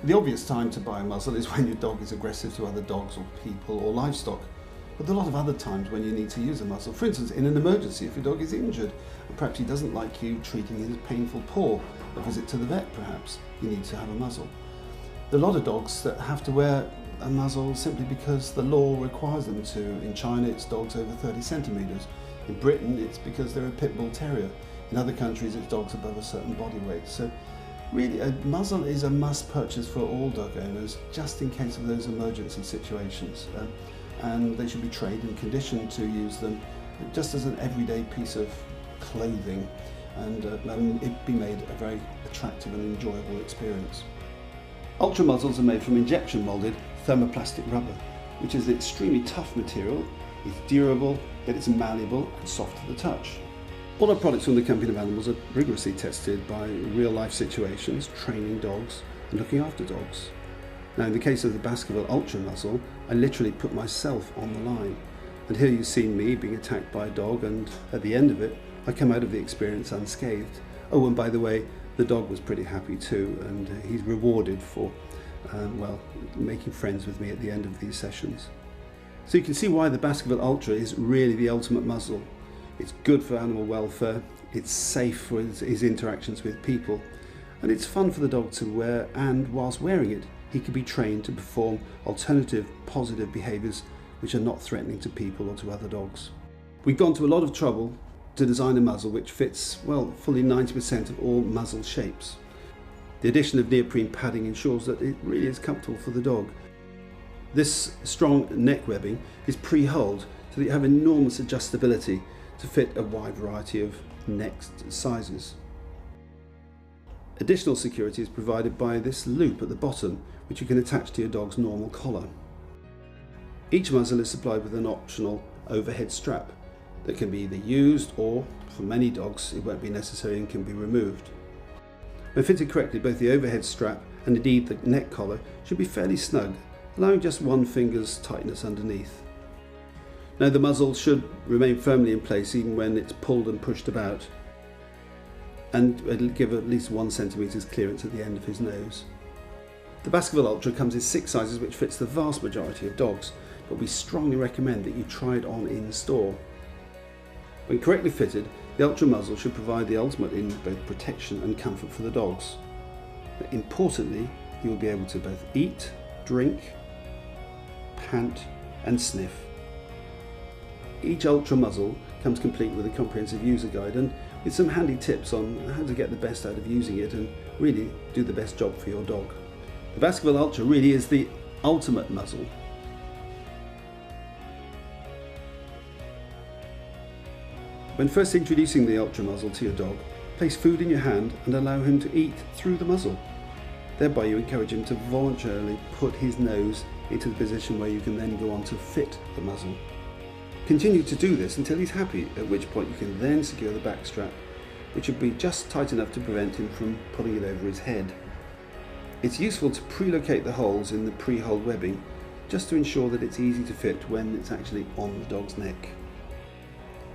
The obvious time to buy a muzzle is when your dog is aggressive to other dogs or people or livestock. But there are a lot of other times when you need to use a muzzle. For instance, in an emergency, if your dog is injured, and perhaps he doesn't like you treating his painful paw, a visit to the vet perhaps, you need to have a muzzle. There are a lot of dogs that have to wear a muzzle simply because the law requires them to. In China, it's dogs over 30 centimetres. In Britain, it's because they're a pit bull terrier. In other countries, it's dogs above a certain body weight. So really, a muzzle is a must purchase for all dog owners, just in case of those emergency situations. And they should be trained and conditioned to use them just as an everyday piece of clothing, and it be made a very attractive and enjoyable experience. Ultra muzzles are made from injection molded thermoplastic rubber, which is an extremely tough material. It's durable, yet it's malleable and soft to the touch. All our products from the Company of Animals are rigorously tested by real life situations, training dogs and looking after dogs. Now, in the case of the Baskerville Ultra Muzzle, I literally put myself on the line. And here you've seen me being attacked by a dog, and at the end of it, I come out of the experience unscathed. Oh, and by the way, the dog was pretty happy too, and he's rewarded for, making friends with me at the end of these sessions. So you can see why the Baskerville Ultra is really the ultimate muzzle. It's good for animal welfare, it's safe for his interactions with people, and it's fun for the dog to wear, and whilst wearing it, he can be trained to perform alternative, positive behaviours which are not threatening to people or to other dogs. We've gone to a lot of trouble to design a muzzle which fits, well, fully 90% of all muzzle shapes. The addition of neoprene padding ensures that it really is comfortable for the dog. This strong neck webbing is pre-holed so that you have enormous adjustability to fit a wide variety of neck sizes. Additional security is provided by this loop at the bottom, which you can attach to your dog's normal collar. Each muzzle is supplied with an optional overhead strap that can be either used, or for many dogs it won't be necessary and can be removed. When fitted correctly, both the overhead strap and indeed the neck collar should be fairly snug, allowing just one finger's tightness underneath. Now, the muzzle should remain firmly in place even when it's pulled and pushed about, and it'll give at least 1 centimetre's clearance at the end of his nose. The Baskerville Ultra comes in 6 sizes, which fits the vast majority of dogs, but we strongly recommend that you try it on in store. When correctly fitted, the Ultra muzzle should provide the ultimate in both protection and comfort for the dogs. But importantly, you will be able to both eat, drink, pant and sniff. Each Ultra muzzle comes complete with a comprehensive user guide and with some handy tips on how to get the best out of using it and really do the best job for your dog. The Baskerville Ultra really is the ultimate muzzle. When first introducing the Ultra muzzle to your dog, place food in your hand and allow him to eat through the muzzle. Thereby you encourage him to voluntarily put his nose into the position where you can then go on to fit the muzzle. Continue to do this until he's happy, at which point you can then secure the back strap, which should be just tight enough to prevent him from pulling it over his head. It's useful to pre-locate the holes in the pre-holed webbing, just to ensure that it's easy to fit when it's actually on the dog's neck.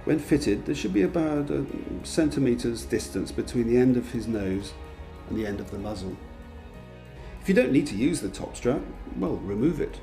When fitted, there should be about a centimetre's distance between the end of his nose and the end of the muzzle. If you don't need to use the top strap, well, remove it.